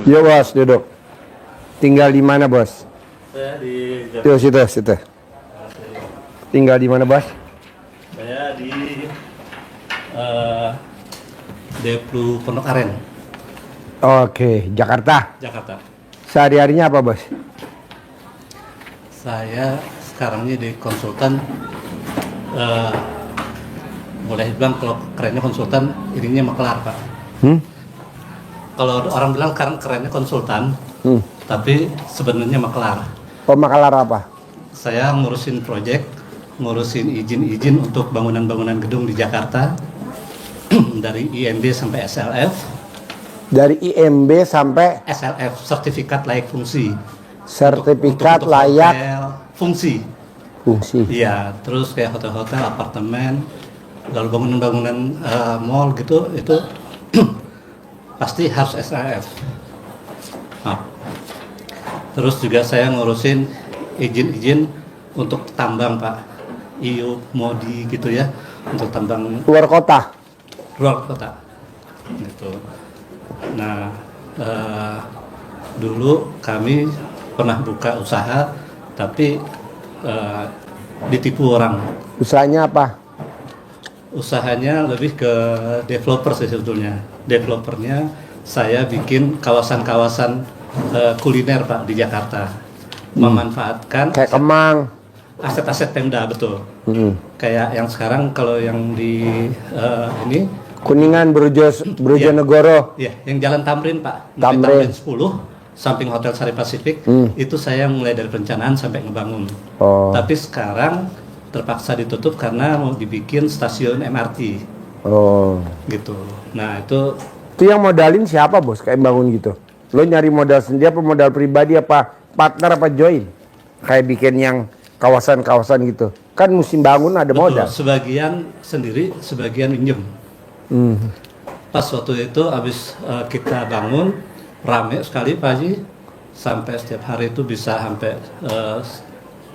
Yo bos, duduk. Tinggal di mana bos? Saya di Tuh situ. Tinggal di mana bos? saya di Deplu Pondok Aren, Oke, Jakarta. Jakarta. Sehari-harinya apa bos? Saya sekarang ini di konsultan, boleh bilang kalau kerennya konsultan, ininya makelar Pak. Kalau orang bilang kerennya konsultan, tapi sebenarnya makelar. Oh, makalar apa? Saya ngurusin proyek, ngurusin izin-izin untuk bangunan-bangunan gedung di Jakarta dari IMB sampai SLF. Dari IMB sampai SLF, sertifikat layak fungsi. sertifikat Untuk layak hotel, fungsi. fungsi. Iya, terus kayak hotel-hotel, apartemen, lalu bangunan-bangunan mall gitu, itu pasti harus SLF. Nah, terus juga saya ngurusin izin-izin untuk tambang Pak, IU, MODI gitu ya, untuk tambang Luar kota. luar kota. Gitu. Nah, dulu kami pernah buka usaha, tapi ditipu orang. Usahanya apa? Usahanya lebih ke developer sih sebetulnya. Developernya saya bikin kawasan-kawasan kuliner Pak di Jakarta, memanfaatkan Kayak Kemang. aset-aset Pemda, betul. Hmm. Kayak yang sekarang kalau yang di ini, Kuningan, Brojonegoro. ya, yang Jalan Tamrin Pak, Tamrin. 10, samping Hotel Sari Pasifik, itu saya mulai dari perencanaan sampai ngebangun. Oh. Tapi sekarang terpaksa ditutup karena mau dibikin stasiun MRT, Oh. gitu. Nah itu Itu yang modalin siapa bos? Kayak bangun gitu. Lo nyari modal sendiri apa modal pribadi apa partner apa join? Kayak bikin yang kawasan-kawasan gitu. Kan musim bangun ada betul, modal. sebagian sendiri, sebagian minjem. Pas waktu itu habis kita bangun, rame sekali Pak Haji, sampai setiap hari itu bisa sampai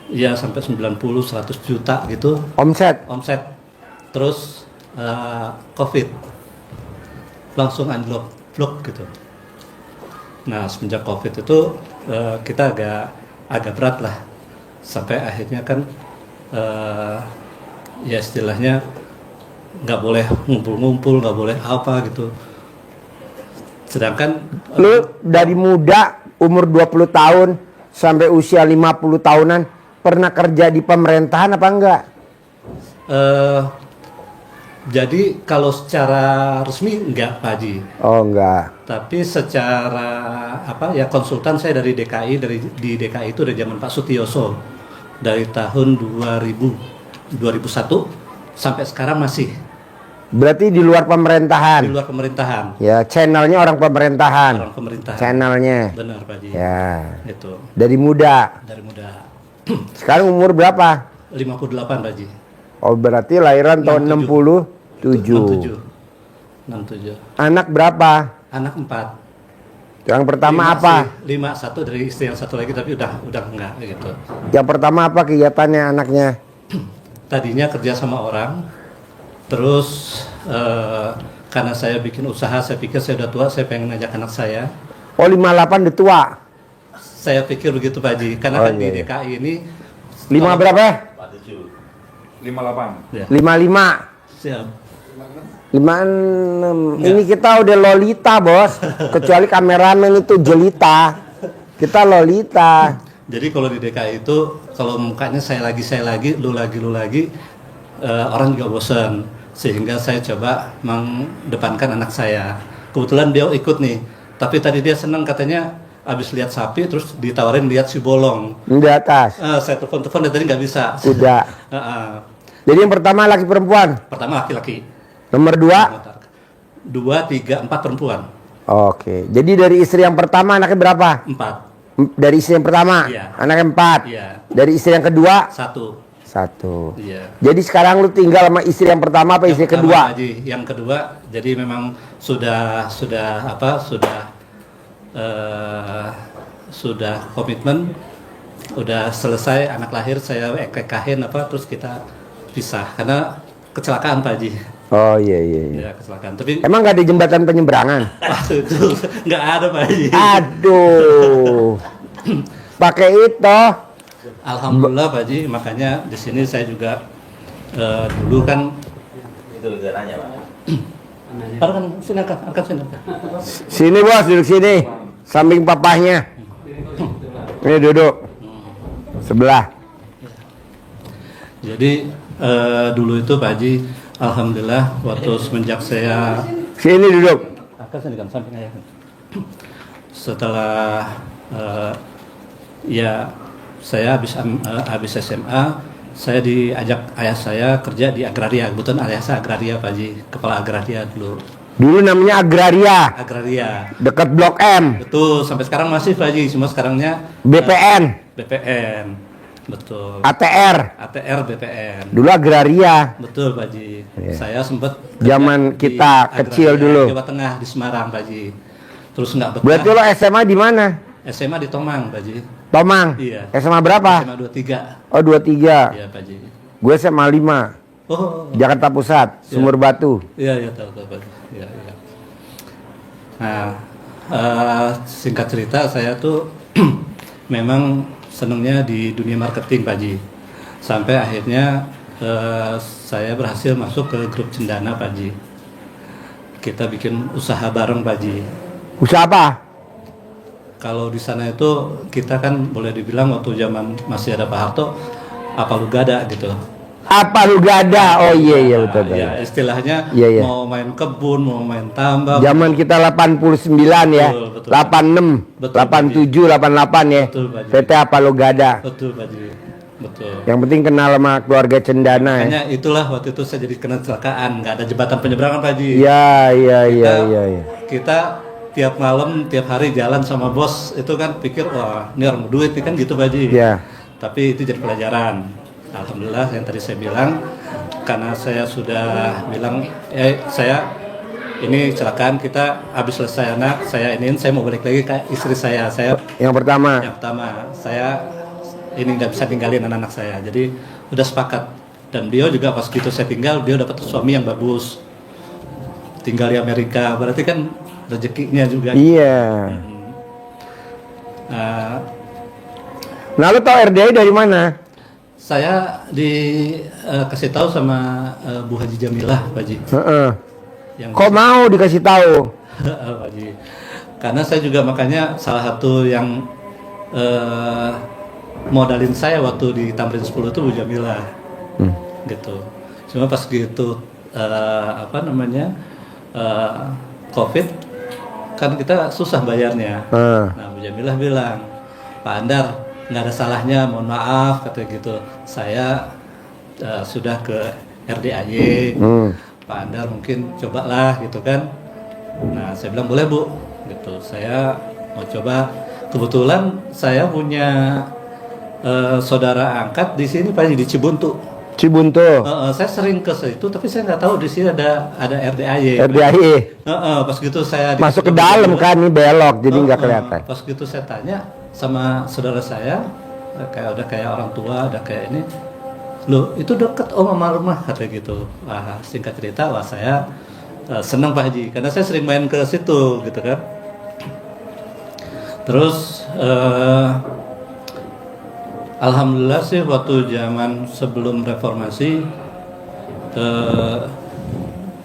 ya sampai 90-100 juta gitu Omset. omset. Terus COVID langsung unlock vlog gitu. Nah semenjak COVID itu kita agak berat lah, sampai akhirnya kan ya istilahnya nggak boleh ngumpul-ngumpul, nggak boleh apa gitu. Sedangkan Lu dari muda umur 20 tahun sampai usia 50 tahunan pernah kerja di pemerintahan apa enggak? jadi kalau secara resmi enggak Pak Haji, Oh enggak. tapi secara apa ya, konsultan saya dari DKI, di DKI itu dari zaman Pak Sutioso, dari tahun 2001 sampai sekarang masih Berarti di luar di pemerintahan. luar pemerintahan. Ya, channelnya orang pemerintahan. Orang pemerintahan. Channelnya. Benar Pak Haji. Ya. Itu Dari muda. dari muda. Sekarang umur berapa? 58 Pak Haji. Oh, berarti lahiran tahun 67. 67. Anak berapa? Anak 4. Yang pertama 5 apa? sih, 5, satu dari istri yang satu lagi, tapi udah enggak gitu. Yang pertama apa kegiatannya anaknya? Tadinya kerja sama orang, terus karena saya bikin usaha, saya pikir saya udah tua, saya pengen ngajak anak saya. Oh, 58 udah tua. Saya pikir begitu Pak Haji, karena Oh, kan iya, di iya. DKI ini 5 berapa? 58. ya, 55. siap. 56. Ini kita udah Lolita, Bos. Kecuali kameramen itu Jelita. Kita Lolita. Jadi kalau di DKI itu, kalau mukanya saya lagi, lu lagi, orang juga bosan. Sehingga saya coba mengedepankan anak saya. Kebetulan dia ikut nih, tapi tadi dia senang katanya, abis lihat sapi, terus ditawarin lihat si bolong. Di atas. Saya telepon dari tadi nggak bisa. Udah. Jadi yang pertama laki perempuan. Pertama laki-laki. Nomor 2. 2, 3, 4 perempuan. Oke. Jadi dari istri yang pertama anaknya berapa? 4. Dari istri yang pertama Iya. anaknya 4. Iya. Dari istri yang kedua 1. 1. Iya. Jadi sekarang lu tinggal sama istri yang pertama apa istri Yang kedua? pertama, Haji. Yang kedua, jadi memang sudah komitmen, udah selesai, anak lahir saya ekekahin terus kita pisah karena kecelakaan Pak Haji. Oh iya iya iya. Ya kecelakaan. Tapi Emang nggak ada jembatan penyeberangan? waktu itu nggak ada Pak Haji. Aduh. Pakai itu. Alhamdulillah Pak Haji, makanya di sini saya juga dulu kan Itu negaranya, Pak. kan sini angkat sini. Sini bos, duduk sini. Samping papahnya. Ini duduk. Sebelah. Jadi dulu itu Pak Haji, alhamdulillah waktu semenjak saya Sini duduk. angkat sini kan samping ayah. Setelah ya saya habis SMA, saya diajak ayah saya kerja di agraria. Kebetulan ayah saya agraria Pak Haji, kepala agraria dulu. Dulu namanya Agraria. Agraria. Dekat Blok M. Betul, sampai sekarang masih Pak Haji, cuma sekarangnya BPN. BPN. Betul. ATR. ATR BPN. Dulu Agraria. Betul Pak Haji. Iya. Saya sempat Zaman kerja kita di kecil Agraria, dulu. Jawa Tengah di Semarang Pak Haji. Terus nggak betah. Berarti lo SMA di mana? SMA di Tomang Pak Haji. Tomang. Iya. SMA berapa? SMA 23. Oh 23. Iya Pak Haji. Gue SMA 5. Oh. Jakarta Pusat, Sumur Batu. Iya iya tahu Pak Haji. Iya iya. Nah, singkat cerita saya tuh memang senangnya di dunia marketing Pak Haji. Sampai akhirnya saya berhasil masuk ke grup Cendana Pak Haji. Kita bikin usaha bareng Pak Haji. Usaha apa? Kalau di sana itu kita kan boleh dibilang waktu zaman masih ada Pak Harto, apa lu gada gitu. Apa lu gak ada? Oh iya iya betul. betul. Ya istilahnya Iya, iya. mau main kebun, mau main tambak. Zaman kita 89 ya. Betul, betul. 86, Betul, 87, 88 ya. Betul, Pak Haji. PT apa lu gak ada? Betul Pak Haji. Betul. Yang penting kenal sama keluarga Cendana ya. Makanya itulah waktu itu saya jadi kena kecelakaan, nggak ada jembatan penyeberangan Pak Haji. Iya iya iya Kita- iya iya. Kita tiap malam, tiap hari jalan sama bos itu kan pikir wah ini orang duit kan gitu Pak Haji. Iya. Tapi itu jadi pelajaran. Alhamdulillah yang tadi saya bilang, karena saya sudah bilang saya ini kecelakaan, kita habis selesai anak saya saya mau balik lagi ke istri saya Yang pertama. yang pertama saya ini nggak bisa tinggalin anak-anak saya, jadi udah sepakat. Dan beliau juga pas gitu saya tinggal, dia dapat suami yang bagus, tinggal di Amerika, berarti kan rezekinya juga. Iya. Nah, Nah lu tau RDI dari mana? saya dikasih tahu sama Bu Haji Jamilah, Pak Haji. Heeh. Yang Kok mau dikasih tahu? Pak Haji. Karena saya juga makanya salah satu yang modalin saya waktu di Tamrin 10 itu Bu Jamilah. Gitu. Cuma pas gitu COVID kan kita susah bayarnya. Nah Bu Jamilah bilang, Pak Andar nggak ada salahnya, mohon maaf kata gitu. Saya sudah ke RDAY, Pak Andar mungkin cobalah gitu kan. Nah saya bilang boleh Bu, gitu. Saya mau coba. Kebetulan saya punya saudara angkat di sini Pak di Cibuntu. Cibuntu. Saya sering ke situ, tapi saya nggak tahu di sini ada RDAY. RDI. Pas gitu saya Masuk ke dalam kan, ini belok jadi nggak kelihatan. Pas gitu saya tanya sama saudara saya, kayak orang tua, udah kayak ini, loh itu deket sama rumah kata gitu. Wah singkat cerita, wah saya senang Pak Haji, karena saya sering main ke situ gitu kan. Terus alhamdulillah sih waktu zaman sebelum reformasi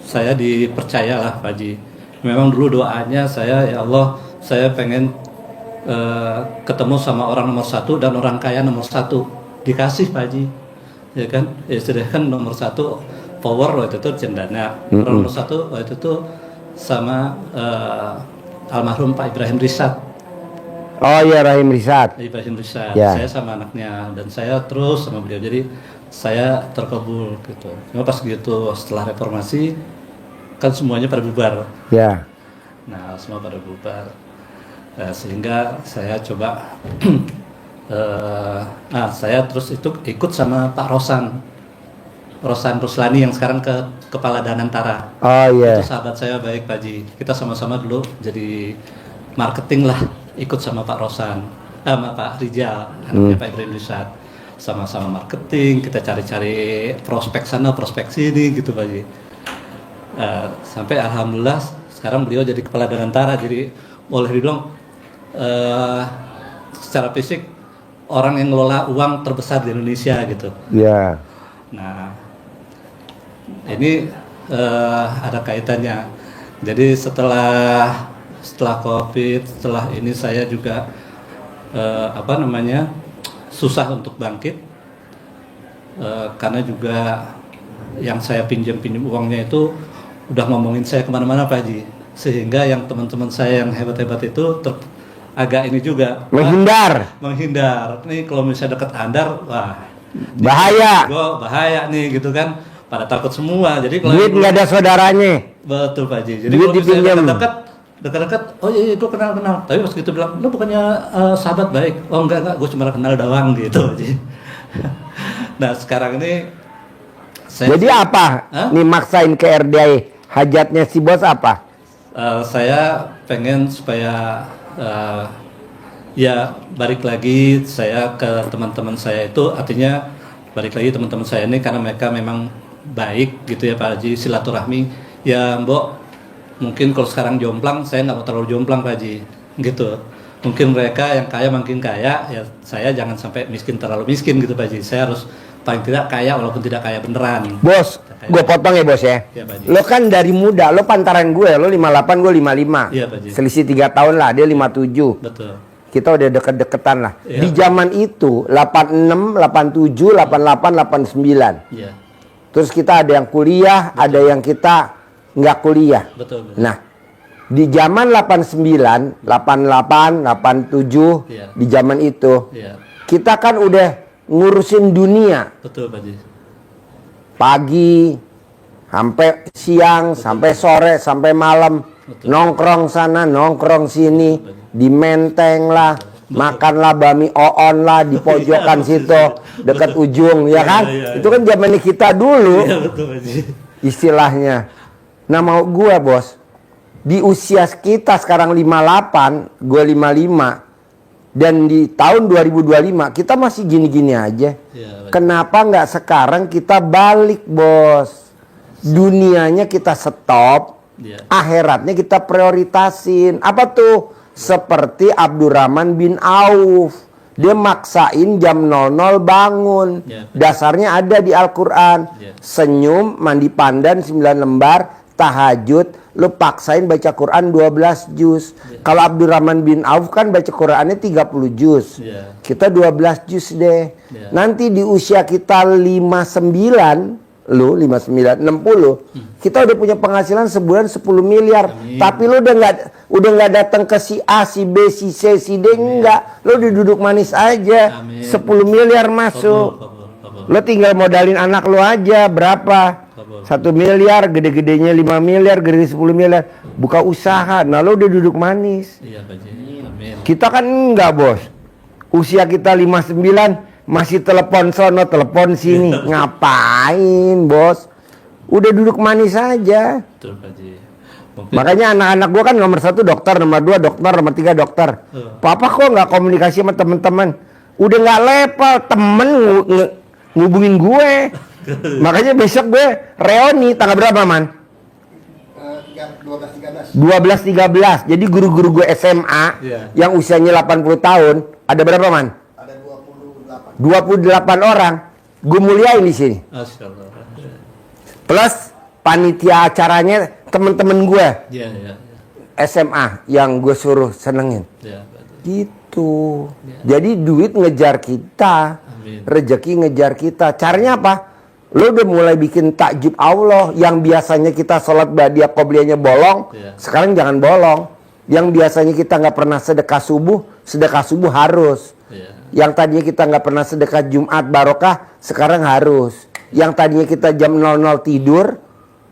saya dipercayalah Pak Haji. Memang dulu doanya saya, ya Allah saya pengen ketemu sama orang nomor satu dan orang kaya nomor satu, dikasih Pak Haji, ya kan. Istilahnya kan nomor satu power waktu itu Cendana, orang nomor satu waktu itu sama almarhum Pak Ibrahim Rizat. Oh iya Rahim Risat. Ibrahim Rizat, Ya. saya sama anaknya dan saya terus sama beliau, jadi saya terkabul gitu. Cuma pas gitu setelah reformasi kan semuanya pada bubar. Ya. Nah semua pada bubar. Sehingga saya coba saya terus itu ikut sama Pak Rosan Ruslani yang sekarang kepala Danantara. Oh iya. Itu sahabat saya baik Pak Haji. Kita sama-sama dulu jadi marketing lah, ikut sama Pak Rosan, sama Pak Rijal, anaknya Pak Ibrahim Rizat. Sama-sama marketing, kita cari-cari prospek sana, prospek sini gitu Pak Haji. Sampai alhamdulillah sekarang beliau jadi kepala Danantara, jadi boleh dibilang secara fisik orang yang ngelola uang terbesar di Indonesia gitu. Ya. Nah, ini ada kaitannya. Jadi setelah COVID, setelah ini saya juga susah untuk bangkit karena juga yang saya pinjam uangnya itu udah ngomongin saya kemana-mana Pak Haji, sehingga yang teman-teman saya yang hebat-hebat itu agak ini juga menghindar. Nih kalau misalnya dekat Andar, wah bahaya nih gitu kan, pada takut semua. Jadi kalau duit nggak ada saudaranya. Betul Pak Haji. Jadi duit kalau misalnya dipinjam dekat, oh iya gue kenal. Tapi pas gitu bilang, lu bukannya sahabat baik? Oh enggak, gue cuma kenal doang gitu. Nah sekarang ini jadi apa? Nih maksain ke RDI, hajatnya si bos apa? Saya pengen supaya ya balik lagi saya ke teman-teman saya itu, artinya balik lagi teman-teman saya ini karena mereka memang baik gitu ya Pak Haji, silaturahmi. Ya Mbok, mungkin kalau sekarang jomplang, saya nggak mau terlalu jomplang Pak Haji, gitu. Mungkin mereka yang kaya makin kaya, ya saya jangan sampai miskin terlalu miskin gitu Pak Haji. Saya harus paling tidak kaya walaupun tidak kaya beneran. Bos, gue potong ya bos ya. Ya Pak Haji. Lo kan dari muda, lo pantaran gue, lo 58, gue 55. Iya Pak Haji. Selisih 3 tahun lah, dia 57. Betul. Kita udah deket-deketan lah. Iya. Di zaman itu 86, 87, 88, 89. Iya. Terus kita ada yang kuliah, ada yang kita nggak kuliah. Betul. Nah, di zaman 89, 88, 87, Iya. di zaman itu Iya. kita kan udah ngurusin dunia. Betul Pak Haji. Pagi sampai siang, sampai sore, sampai malam. Betul. Nongkrong sana, nongkrong sini, di Menteng lah, makanlah bami oon lah di pojokan situ, dekat ujung, ya kan? Iya. Itu kan zamannya kita dulu, Iya betul Pak Haji. istilahnya. Nah mau gue bos, di usia kita sekarang 58, gue 55, dan di tahun 2025 kita masih gini-gini aja. Iya, Kenapa nggak sekarang kita balik bos? Dunianya kita stop, Iya. akhiratnya kita prioritasin. Apa tuh? Seperti Abdurrahman bin Auf. Dia maksain jam 00 bangun. Iya. Dasarnya ada di Al-Quran. Iya. Senyum, mandi pandan 9 lembar, tahajud, lu paksain baca Quran 12 juz. Kalau Abdurrahman bin Auf kan baca Qurannya 30 juz. Iya. Kita 12 juz deh. Iya. Nanti di usia kita 59, lu 59, 60, kita udah punya penghasilan sebulan 10 miliar. Amin. Tapi lu udah nggak datang ke si A, si B, si C, si D, enggak. Lu udah duduk manis aja. Amin. 10 miliar masuk. Kabul. Lo tinggal modalin anak lo aja berapa? 1 miliar, gede-gedenya 5 miliar, gede 10 miliar. Buka usaha, nah lo udah duduk manis. Iya Pak Haji. Amin. Kita kan enggak bos. Usia kita 59 masih telepon sono, telepon sini. Ngapain bos? Udah duduk manis aja. Betul Pak Haji. Mungkin Makanya anak-anak gua kan nomor 1 dokter, nomor 2 dokter, nomor 3 dokter. Papa kok nggak komunikasi sama teman-teman? Udah nggak level, temen ngubungin gue. Makanya besok gue reuni tanggal berapa man? 12-13. Jadi guru-guru gue SMA yang usianya 80 tahun ada berapa man? Ada 28. 28 orang. Gue muliain di sini. Asyaallah. Plus panitia acaranya temen-temen gue Iya, iya. SMA yang gue suruh senengin. Iya, betul. Gitu. Jadi duit ngejar kita, Amin. rezeki ngejar kita. Caranya apa? Lo udah mulai bikin takjub Allah. Yang biasanya kita sholat badiah qobliyahnya bolong, Iya. sekarang jangan bolong. Yang biasanya kita nggak pernah sedekah subuh harus. Iya. Yang tadinya kita nggak pernah sedekah Jumat barokah, sekarang harus. Yang tadinya kita jam 00 tidur,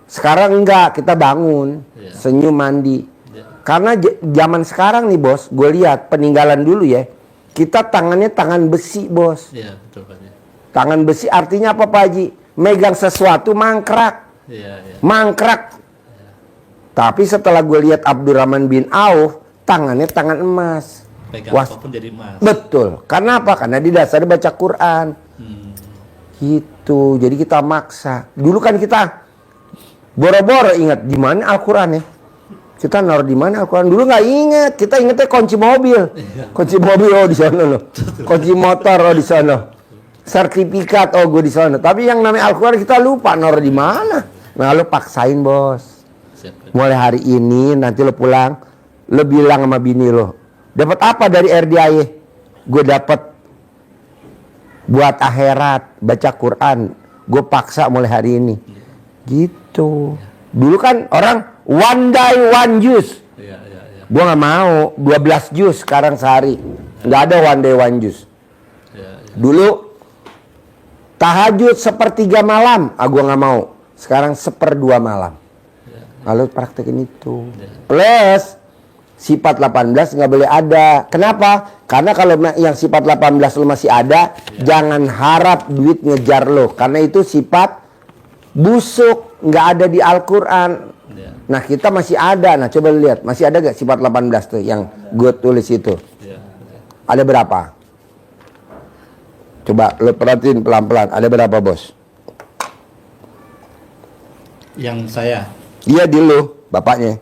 sekarang enggak, kita bangun, Iya. senyum mandi. Iya. Karena zaman sekarang nih bos, gue lihat peninggalan dulu ya, kita tangannya tangan besi bos. Iya, betul Pak Haji. Tangan besi artinya apa Pak Haji? Megang sesuatu mangkrak, Iya, iya. mangkrak. Tapi setelah gue lihat Abdurrahman bin Auf, tangannya tangan emas. Pegang Wah, apapun jadi emas. betul. Karena apa? Karena di dasarnya baca Quran. Hmm. Gitu. Jadi kita maksa. Dulu kan kita Boro-boro ingat di mana Al-Qur'an ya. Kita naruh di mana Al-Qur'an? Dulu nggak ingat, kita ingetnya kunci mobil. Kunci mobil di sana loh. Kunci motor di sana. Sertifikat gue di sana. Tapi yang namanya Al-Qur'an kita lupa naruh di mana. Nah, lo paksain, Bos. Siap. Mulai hari ini nanti lo pulang, lo bilang sama bini lo, dapat apa dari RDIY? Gue dapat buat akhirat, baca Quran. Gue paksa mulai hari ini. Gitu. Dulu kan orang one day one juice. Iya. Gue nggak mau 12 jus sekarang sehari. Nggak ada one day one juice. Iya. Dulu tahajud 1/3 malam, gue nggak mau. Sekarang 1/2 malam. Lalu praktekin itu. Plus sifat 18 nggak boleh ada. Kenapa? Karena kalau yang sifat 18 lo masih ada, jangan harap duit ngejar lo. Karena itu sifat busuk, nggak ada di Al-Quran. Nah kita masih ada. Nah coba lihat, masih ada gak sifat 18 tuh yang gue tulis itu? Ada berapa? Coba lo perhatiin pelan-pelan. Ada berapa, Bos? Yang saya. Iya di lo, bapaknya.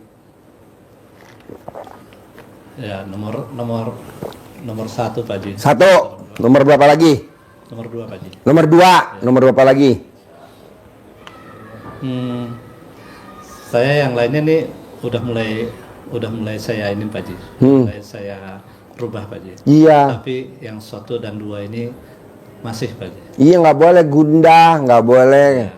Ya, nomor 1 Pak Haji. 1. Nomor berapa lagi? Nomor 2 Pak Haji. Nomor 2. Nomor berapa lagi? Saya yang lainnya nih udah mulai saya ini Pak Haji. Mulai saya rubah Pak Haji. Iya. Tapi yang 1 dan 2 ini masih Pak Haji. Iya, nggak boleh gundah, nggak boleh Iya.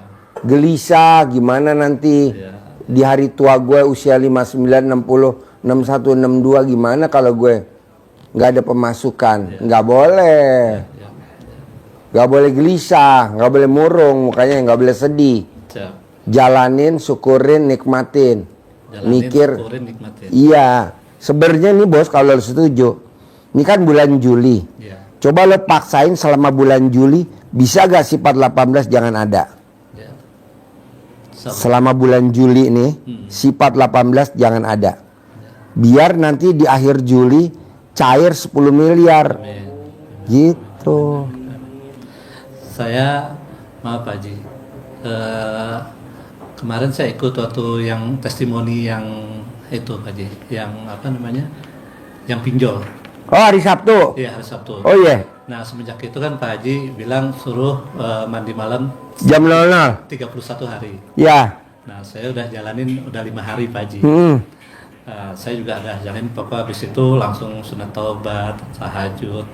gelisah. Gimana nanti Iya. di hari tua gue usia 59, 60, 61, 62 gimana kalau gue nggak ada pemasukan? Nggak boleh. Ya. Nggak boleh gelisah, nggak boleh murung, mukanya nggak boleh sedih. Siap. Jalanin, syukurin, nikmatin. Jalanin, Mikir. syukurin, nikmatin. Iya. Sebenarnya nih Bos, kalau lo setuju, ini kan bulan Juli. Iya. Coba lo paksain selama bulan Juli, bisa gak sifat 18 jangan ada? Ya. Selama bulan Juli nih, sifat 18 jangan ada. Biar nanti di akhir Juli cair 10 miliar. Amin. Gitu. Saya maaf Pak Haji. Kemarin saya ikut waktu yang testimoni yang itu Pak Haji, yang apa namanya? Yang pinjol. Oh, hari Sabtu. Iya, hari Sabtu. Oh iya. Nah, semenjak itu kan Pak Haji bilang suruh mandi malam Jam 00. 31 hari. Ya. Nah, saya udah jalanin udah 5 hari Pak Haji. Saya juga ada jalanin pokoknya habis itu langsung sunat taubat, tahajud,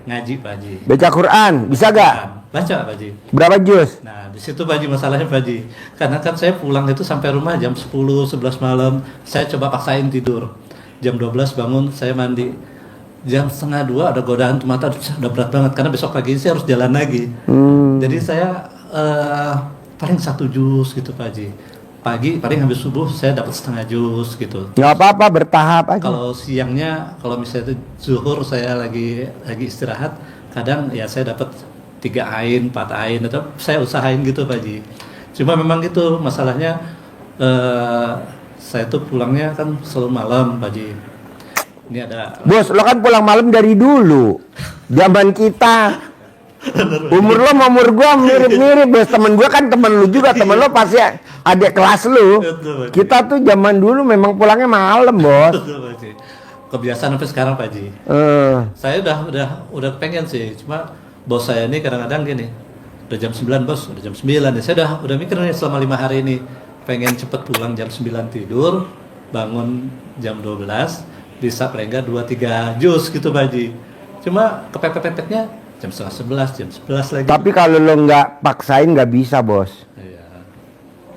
ngaji Pak Haji. Baca Quran, bisa gak? Baca Pak Haji. Berapa juz? Nah, di situ Pak Haji masalahnya Pak Haji. Karena kan saya pulang itu sampai rumah jam 10, 11 malam. Saya coba paksain tidur. Jam 12 bangun, saya mandi. Jam 1:30 ada godaan tuh mata, udah berat banget karena besok pagi saya harus jalan lagi. Jadi saya paling 1 jus gitu Pak Haji. Pagi paling habis subuh saya dapat setengah jus gitu. Nggak apa-apa, bertahap aja. Kalau siangnya, kalau misalnya itu zuhur saya lagi istirahat, kadang ya saya dapat 3 ain, 4 ain, atau saya usahain gitu Pak Haji. Cuma memang gitu masalahnya, saya tuh pulangnya kan selalu malam Pak Haji. Ini ada Bos, lo kan pulang malam dari dulu. Zaman kita. Umur lo sama umur gua mirip-mirip, Bos. Temen gua kan temen lu juga, temen lo pasti adik kelas lu. Betul, Pak Haji. Kita tuh zaman dulu memang pulangnya malam, Bos. Betul, Pak Haji. Kebiasaan sampai sekarang Pak Haji. Saya udah pengen sih, cuma bos saya ini kadang-kadang gini, udah jam 9 bos, udah jam 9 nih. Saya udah mikir nih selama 5 hari ini pengen cepet pulang jam 9 tidur, bangun jam 12, bisa paling enggak 2-3 jus gitu Pak Haji. Cuma kepepet-pepetnya jam setengah 11, jam 11 lagi. Tapi kalau lo nggak paksain nggak bisa, Bos. Iya.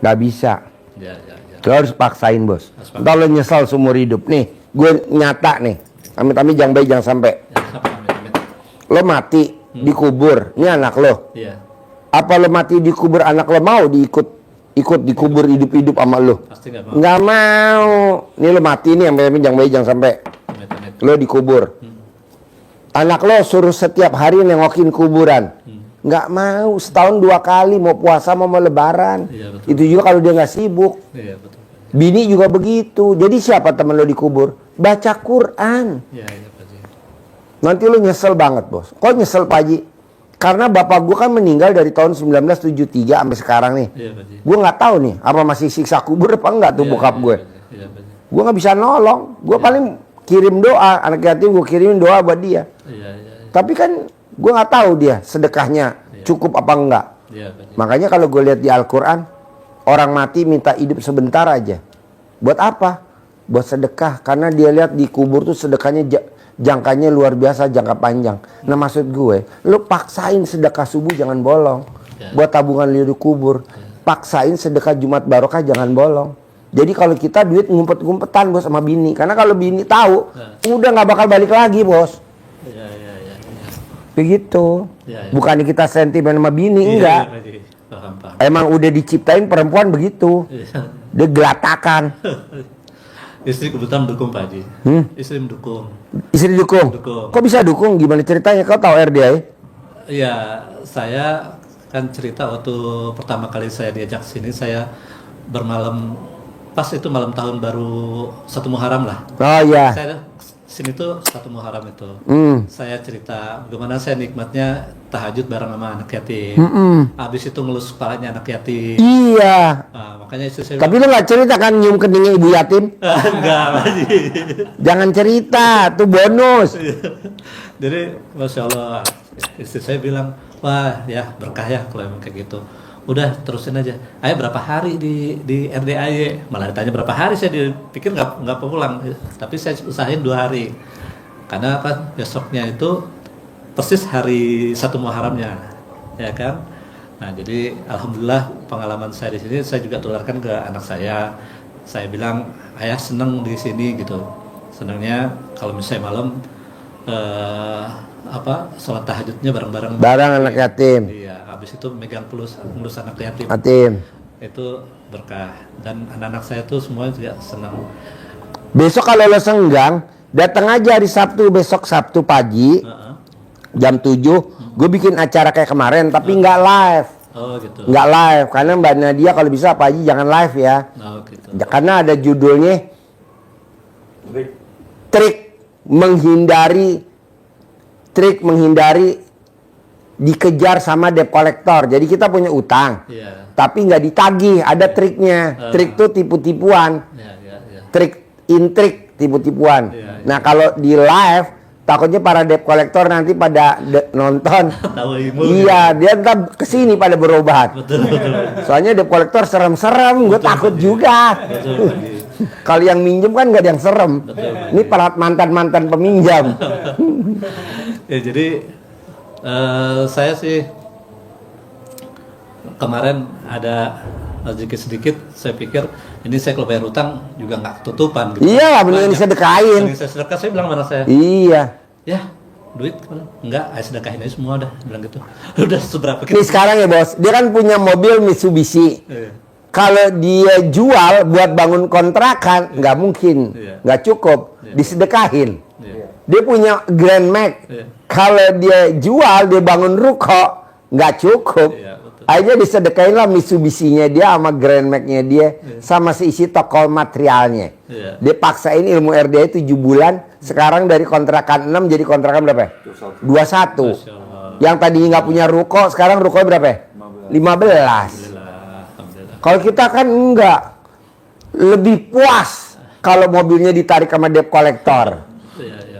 Nggak bisa. Ya. Lo harus paksain, Bos. Harus paksain. Ntar lo nyesal seumur hidup. Nih, gue nyata nih. Amit-amit jangan baik, jangan sampai. Ya, amit-amit. Lo mati, dikubur. Ini anak lo. Iya. Apa lo mati dikubur, anak lo mau ikut dikubur hidup-hidup sama lo? Pasti nggak mau. Nggak mau. Nih lo mati nih, amit-amit jangan baik, jangan sampai. Amit-amit. Lo dikubur. Anak lo suruh setiap hari nengokin kuburan. Nggak mau, setahun 2 kali, mau puasa mau lebaran. Iya, betul. Itu juga kalau dia nggak sibuk. Iya betul. Bini juga begitu. Jadi siapa temen lo dikubur? Baca Quran. Iya Pak Haji. Nanti lo nyesel banget, Bos. Kok nyesel, Pak Haji? karena bapak gue kan meninggal dari tahun 1973 sampai sekarang nih. Iya, Pak Haji. Gue nggak tahu nih apa masih siksa kubur apa enggak tuh Iya, bokap iya, gue. Iya, Pak Haji. Gue nggak bisa nolong. Gue paling kirim doa, anak yatim gue kirimin doa buat dia. Iya, iya, Tapi kan gue nggak tahu dia sedekahnya cukup apa enggak. iya, Pak Haji. Makanya kalau gue lihat di Al-Quran, orang mati minta hidup sebentar aja. Buat apa? Buat sedekah. Karena dia lihat di kubur tuh sedekahnya jangkanya luar biasa, jangka panjang. Nah maksud gue, lu paksain sedekah subuh jangan bolong. Ya. Buat tabungan lu di kubur. Paksain sedekah Jumat Barokah jangan bolong. Jadi kalau kita duit ngumpet-ngumpetan bos sama bini. Karena kalau bini tahu, udah nggak bakal balik lagi bos. Iya, iya, iya. Begitu. Ya, ya. Bukannya kita sentimen sama bini, Iya, enggak. Pak Haji. Paham, paham. Emang udah diciptain perempuan begitu. Iya. Dia gelatakan. Istri kebetulan mendukung, Pak Haji. Istri mendukung. Istri dukung. Dukung. Kok bisa dukung? Gimana ceritanya? Kau tahu RDI? Iya, saya kan cerita waktu pertama kali saya diajak sini, saya bermalam, pas itu malam tahun baru 1 Muharram lah. Oh iya. Saya sini tuh 1 Muharram itu. Saya cerita bagaimana saya nikmatnya tahajud bareng sama anak yatim. Habis itu ngelus kepalanya anak yatim. Iya. Nah, makanya istri saya Tapi lu nggak cerita kan nyium keningnya ibu yatim? enggak, Pak Haji. Jangan cerita, tuh bonus. Jadi Masya Allah, istri saya bilang, wah ya berkah ya kalau emang kayak gitu. Udah terusin aja. Ayo berapa hari di RDAY? Malah ditanya berapa hari, saya dipikir nggak pulang. Tapi saya usahain 2 hari. Karena apa? Besoknya itu persis hari 1 Muharramnya, ya kan? Nah jadi alhamdulillah pengalaman saya di sini saya juga tularkan ke anak saya. Saya bilang, ayah seneng di sini gitu. Senangnya kalau misalnya malam sholat tahajudnya bareng-bareng. Barang anak yatim. Iya, habis itu megang pelus anak yatim. Yatim. Itu berkah, dan anak-anak saya tuh semua juga senang. Besok kalau lo senggang, datang aja hari Sabtu, besok Sabtu pagi. Jam 7, gue bikin acara kayak kemarin, tapi nggak live. Oh gitu. Nggak live, karena Mbak Nadia kalau bisa Pak Haji jangan live ya. Oh gitu. Karena ada judulnya trik menghindari dikejar sama debt collector. Jadi kita punya utang, tapi nggak ditagih. Ada triknya. Trik tuh tipu-tipuan. Trik intrik tipu-tipuan. Nah kalau di live takutnya para debt collector nanti pada nonton. Iya, dia ntar kesini pada berobat. Betul. Soalnya debt collector serem-serem, gue takut juga. Kalau yang minjem kan nggak ada yang serem. Ini para mantan peminjam. Ya jadi saya sih kemarin ada sedikit saya pikir ini saya kalau bayar utang juga nggak ketutupan gitu. Iya, mendingan sedekahin. Mending saya sedekah, saya bilang mana saya. Iya. Ya, duit kemana? Enggak, saya sedekahin aja semua udah, bilang gitu. Udah seberapa Nih sekarang ya bos, dia kan punya mobil Mitsubishi. Kalau dia jual buat bangun kontrakan, nggak mungkin, nggak cukup, disedekahin. Dia punya Grand Max. Kalau dia jual, dia bangun ruko, nggak cukup. Akhirnya disedekain lah Mitsubishi-nya dia sama Grand Max-nya dia, sama seisi toko materialnya. Dia paksain ilmu RDA 7 bulan, sekarang dari kontrakan 6 jadi kontrakan berapa? 21. Yang tadinya nggak punya ruko, sekarang rukonya berapa? 15. Kalau kita kan enggak, lebih puas kalau mobilnya ditarik sama debt collector.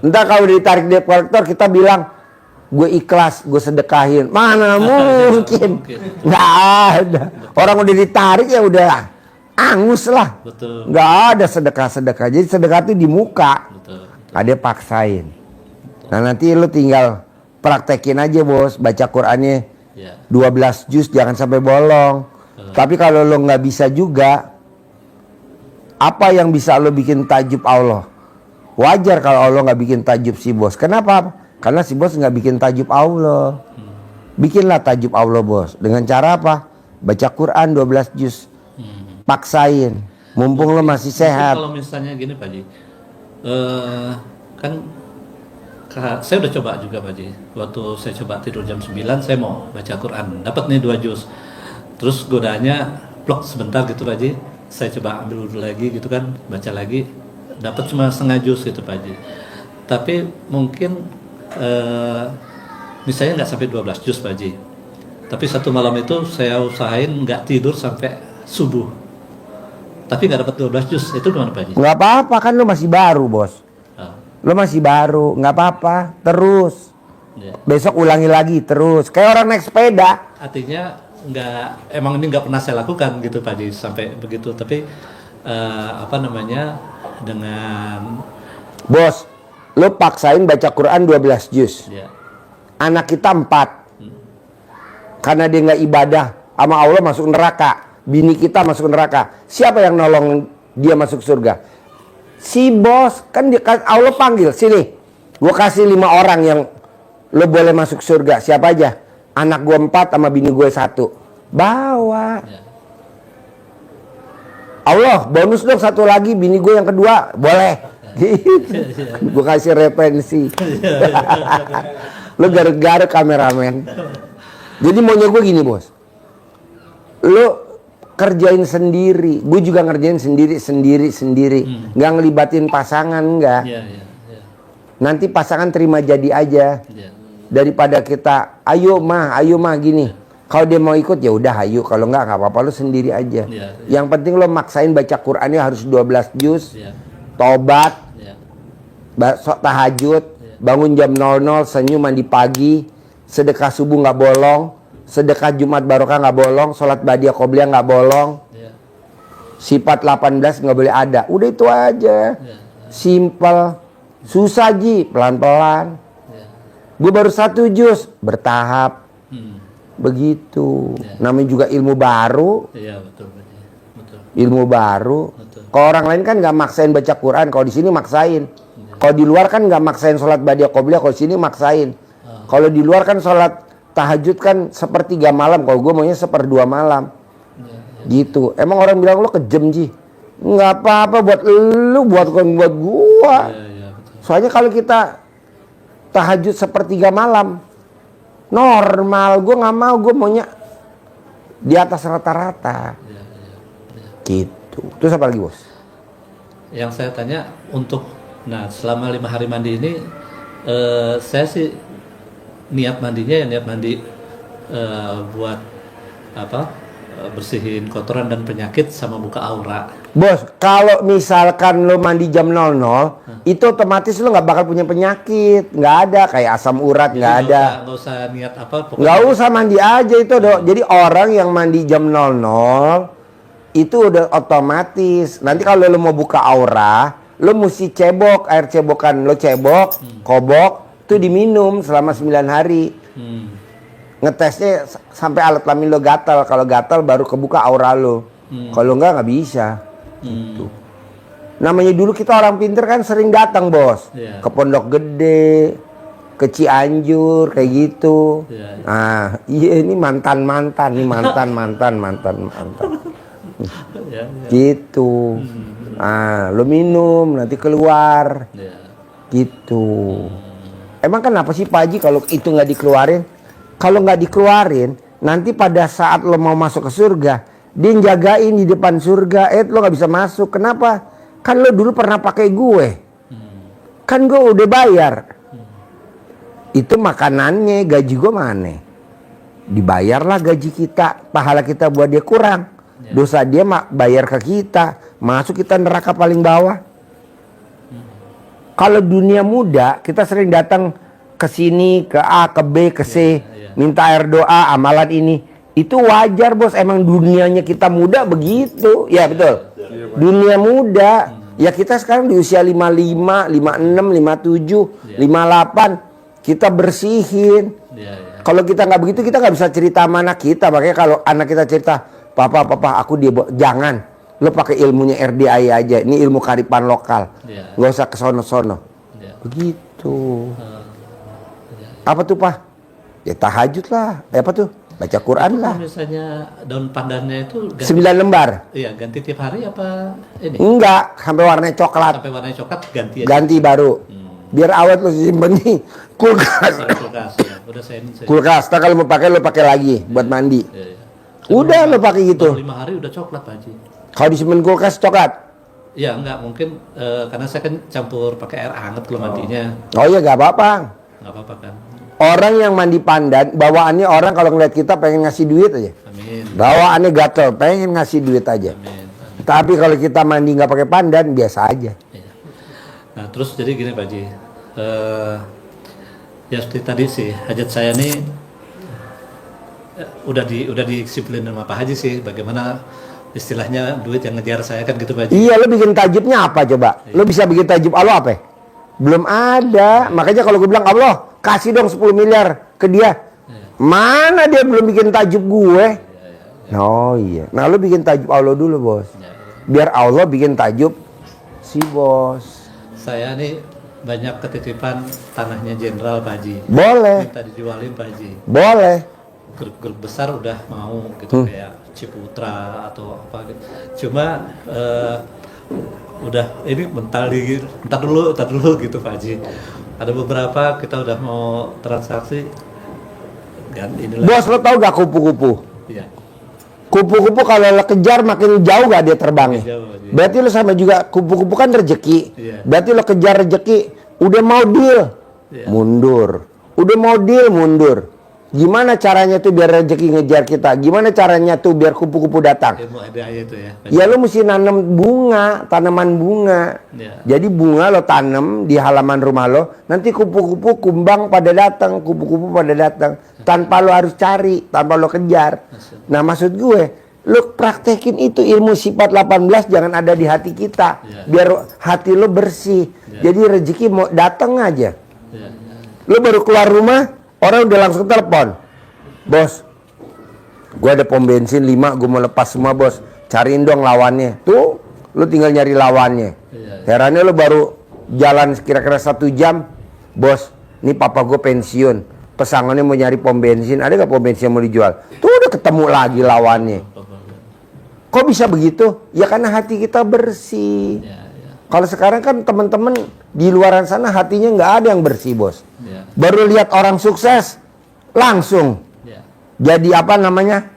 Entah kalau ditarik debt collector kita bilang, gue ikhlas, gue sedekahin. Mana mungkin? Nggak ada. Orang udah ditarik ya udah angus lah. Nggak ada sedekah-sedekah. Jadi sedekah itu di muka. Ada paksain. Nah nanti lu tinggal praktekin aja bos, baca Qurannya 12 juz, jangan sampai bolong. Tapi kalau lo nggak bisa juga, apa yang bisa lo bikin tajub Allah? Wajar kalau Allah nggak bikin tajub si bos. Kenapa? Karena si bos nggak bikin tajub Allah. Bikinlah tajub Allah bos. Dengan cara apa? Baca Quran 12 juz. Paksain. Mumpung lo masih sehat. Kalau misalnya gini Pak Haji, kan saya udah coba juga Pak Haji. Waktu saya coba tidur jam 9, saya mau baca Quran. Dapat nih 2 juz. Terus godaannya blok sebentar gitu Pak Haji. Saya coba ambil wudhu lagi gitu kan, baca lagi. Dapat cuma setengah juz gitu Pak Haji. Tapi mungkin misalnya nggak sampai 12 juz Pak Haji. Tapi satu malam itu saya usahain nggak tidur sampai subuh. Tapi nggak dapat 12 juz, itu gimana Pak Haji? Nggak apa-apa, kan lo masih baru bos. Ah, Lo masih baru, nggak apa-apa, terus. ya. Besok ulangi lagi terus. Kayak orang naik sepeda. Artinya nggak, emang ini nggak pernah saya lakukan gitu Pak Haji sampai begitu. Tapi apa namanya, dengan Bos, lo paksain baca Quran 12 juz. ya, Anak kita 4. Karena dia nggak ibadah, sama Allah masuk neraka. Bini kita masuk neraka. Siapa yang nolong dia masuk surga? Si bos. Kan Allah panggil, sini. Gue kasih 5 orang yang lo boleh masuk surga. Siapa aja? Anak gue 4 sama bini gue 1. Bawa. ya. Allah, bonus dong 1 lagi, bini gue yang kedua. Boleh. Gue kasih referensi. Lo gara-gara kameramen. Jadi maunya gue gini bos. Lo kerjain sendiri. Gue juga ngerjain sendiri. Nggak ngelibatin pasangan, nggak. Ya, ya, ya, Nanti pasangan terima jadi aja. ya. Daripada kita, ayo mah gini. Kalau dia mau ikut ya udah ayo. Kalau nggak apa-apa, lo sendiri aja. Ya, ya. Yang penting lo maksain baca Qurannya harus 12 juz. Ya, Tobat. ya, Tahajud, bangun jam 00, senyum mandi pagi, sedekah subuh nggak bolong, sedekah Jumat barokah nggak bolong, sholat badiah qobliyah nggak bolong, ya, sifat 18 nggak boleh ada. Udah itu aja, ya, simple, susah Ji, pelan-pelan. ya. Gue baru 1 juz, bertahap, Hmm. begitu. Ya. Namanya juga ilmu baru, Iya betul, betul. ilmu baru. Betul. Kalau orang lain kan nggak maksain baca Quran, kalau di sini maksain. Kalau di luar kan nggak maksain sholat badiah qobliyah, kalau di sini maksain. Kalau di luar kan sholat tahajud kan 1/3 malam, kalau gue maunya 1/2 malam. Gitu. Emang orang bilang lo kejem Ji. Nggak apa-apa buat lu, buat gua. Iya, iya, betul. Soalnya kalau kita tahajud 1/3 malam, normal. Gue nggak mau, gue maunya di atas rata-rata. Iya, iya, iya. Gitu. Terus apa lagi bos? Yang saya tanya untuk, nah selama 5 hari mandi ini, saya sih niat mandinya ya niat mandi buat apa, bersihin kotoran dan penyakit sama buka aura. Bos, kalau misalkan lo mandi jam 00, itu otomatis lo nggak bakal punya penyakit. Nggak ada, kayak asam urat nggak ada. Nggak usah niat apa, Nggak usah mandi aja itu dong. Jadi orang yang mandi jam 00 itu udah otomatis. Nanti kalau lo mau buka aura, lo mesti cebok, air cebokan lo cebok, kobok, itu diminum selama 9 hari. Ngetesnya sampai alat kelamin lo gatal. Kalau gatal baru kebuka aura lo. Kalau nggak bisa. Gitu. Namanya dulu kita orang pinter kan sering datang bos. Iya. Ke Pondok Gede, ke Cianjur kayak gitu. Iya, iya. Nah, iya ini mantan. Ya, ya. Gitu. Ah, lo minum nanti keluar. Ya. Gitu. Emang kenapa sih Pak Haji kalau itu nggak dikeluarin? Kalau nggak dikeluarin, nanti pada saat lo mau masuk ke surga, dia jagain di depan surga, lo nggak bisa masuk. Kenapa? Kan lo dulu pernah pakai gue. Kan gue udah bayar. Itu makanannya, gaji gue mana? Dibayarlah gaji kita, pahala kita buat dia kurang. Dosa dia bayar ke kita, masuk kita neraka paling bawah. Kalau dunia muda, kita sering datang ke sini, ke A, ke B, ke C, minta air doa, amalan ini. Itu wajar bos, emang dunianya kita muda begitu. Ya betul. Dunia muda. Ya kita sekarang di usia 55, 56, 57, 58. Kita bersihin. Ya, ya. Kalau kita nggak begitu, kita nggak bisa cerita sama anak kita. Makanya kalau anak kita cerita, papa, aku dia jangan. Lo pakai ilmunya RDI aja. Ini ilmu kearifan lokal. Ya. Nggak usah ke sono-sono. Ya. Begitu. Apa tuh Pak? Ya tahajud lah. Apa tuh? Baca Quran lah. Kalau misalnya daun pandannya itu 9 lembar. iya, ganti tiap hari apa ini? Enggak, sampai warnanya coklat. Sampai warnanya coklat ganti aja. Ganti baru. Biar awet lo simpen nih. Kulkas. Kulkas ya. Udah saya. Kulkas. Nah, kalau mau pakai lo pakai lagi buat mandi. Ya, ya. Udah lo pakai gitu. 5 hari udah coklat Pak Haji. Kalau disimpan kulkas coklat. Ya enggak mungkin karena saya kan campur pakai air hangat kalau mandinya. Oh iya, nggak apa-apa. Nggak apa-apa kan. Orang yang mandi pandan, bawaannya orang kalau ngeliat kita pengen ngasih duit aja. Amin. Bawaannya gatel, pengen ngasih duit aja. Amin. Tapi kalau kita mandi nggak pakai pandan, biasa aja. Iya. Nah terus jadi gini Pak Haji, ya seperti tadi sih hajat saya nih udah disiplin sama Pak Haji sih, bagaimana istilahnya duit yang ngejar saya kan gitu Pak Haji. Iya, lo bikin tajubnya apa coba? Lo bisa bikin tajub Allah apa? Belum ada. Makanya kalau gue bilang Allah kasih dong 10 miliar ke dia. Mana dia belum bikin tajub gue? Oh iya. Nah lo bikin tajub Allah dulu bos. Biar Allah bikin tajub si bos. Saya nih banyak ketitipan tanahnya Jenderal Pak Haji. Boleh. Minta dijualin Pak Haji. Boleh. Grup besar udah mau gitu kayak Ciputra atau apa gitu. Cuma udah ini mental dikit, entar dulu gitu Pak Haji. Ada beberapa kita udah mau transaksi dan inilah. Bos lo tau gak kupu-kupu? Iya. Kupu-kupu kalau lo kejar makin jauh gak dia terbangnya? Makin jauh, iya. Berarti lo sama juga kupu-kupu kan rezeki. Iya. Berarti lo kejar rezeki, udah mau deal, Iya. mundur. Udah mau deal, mundur. Gimana caranya tuh biar rezeki ngejar kita? Gimana caranya tuh biar kupu-kupu datang? Ilmu hidayah itu ya. Pak Haji. Ya lo mesti nanam bunga, tanaman bunga. Iya. Jadi bunga lo tanam di halaman rumah lo, nanti kupu-kupu kumbang pada datang, kupu-kupu pada datang. Tanpa lo harus cari, tanpa lo kejar. Nah maksud gue, lo praktekin itu ilmu sifat 18 jangan ada di hati kita. Iya. Biar hati lo bersih. Iya. Jadi rezeki mau datang aja. Iya. Lo baru keluar rumah, orang udah langsung telepon. Bos, gue ada pom bensin 5, gue mau lepas semua bos. Cariin dong lawannya. Tuh, lo tinggal nyari lawannya. Iya. Herannya lo baru jalan kira-kira 1 jam. Bos, nih papa gue pensiun. Pesangonnya mau nyari pom bensin. Ada gak pom bensin yang mau dijual? Tuh udah ketemu lagi lawannya. Kok bisa begitu? Ya karena hati kita bersih. Iya, iya. Kalau sekarang kan teman-teman di luaran sana hatinya nggak ada yang bersih bos. Iya. Baru lihat orang sukses langsung Iya. jadi apa namanya?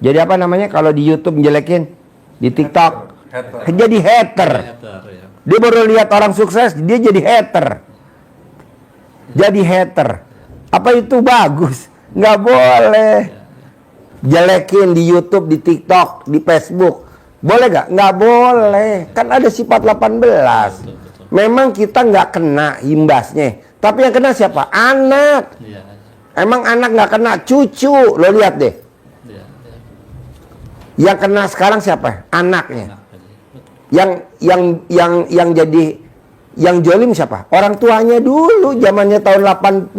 Jadi apa namanya kalau di YouTube menjelekin, di TikTok jadi hater. Hater, ya. Dia baru lihat orang sukses dia jadi hater. Jadi hater. Apa itu bagus? Nggak boleh. Jelekin di YouTube, di TikTok, di Facebook. Boleh nggak? Nggak boleh. Kan ada sifat 18. Betul, betul. Memang kita nggak kena imbasnya. Tapi yang kena siapa? Anak. Iya. Emang anak nggak kena, cucu. Lo lihat deh. Iya. Iya. Yang kena sekarang siapa? Anaknya. Enak, Pak Haji. Betul. Yang jadi yang jolim siapa? Orang tuanya dulu, zamannya tahun 80.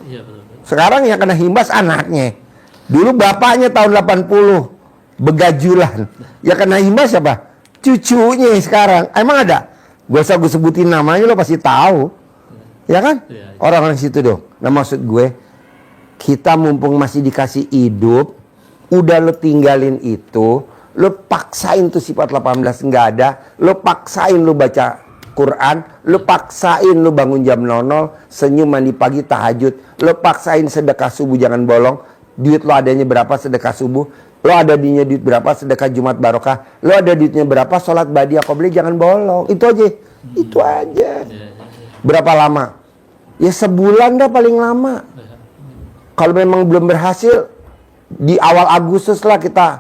Iya betul. Sekarang yang kena himbas anaknya. Dulu bapaknya tahun 80. Begajulan. Yang kena himbas siapa? Cucunya sekarang. Emang ada? Gak usah gue sebutin namanya, lo pasti tahu. Ya kan? Iya, iya. Orang-orang situ dong. Nah maksud gue, kita mumpung masih dikasih hidup, udah lo tinggalin itu, lo paksain tuh sifat 18 nggak ada, lo paksain lo baca Quran, lo paksain lo bangun jam 00, senyum mandi pagi tahajud, lo paksain sedekah subuh jangan bolong, duit lo adanya berapa sedekah subuh, lo ada duitnya duit berapa sedekah Jumat barokah, lo ada duitnya berapa sholat badiah qobliyah jangan bolong, itu aja, itu aja. Berapa lama? Ya sebulan dah paling lama. Kalau memang belum berhasil, di awal Agustus lah kita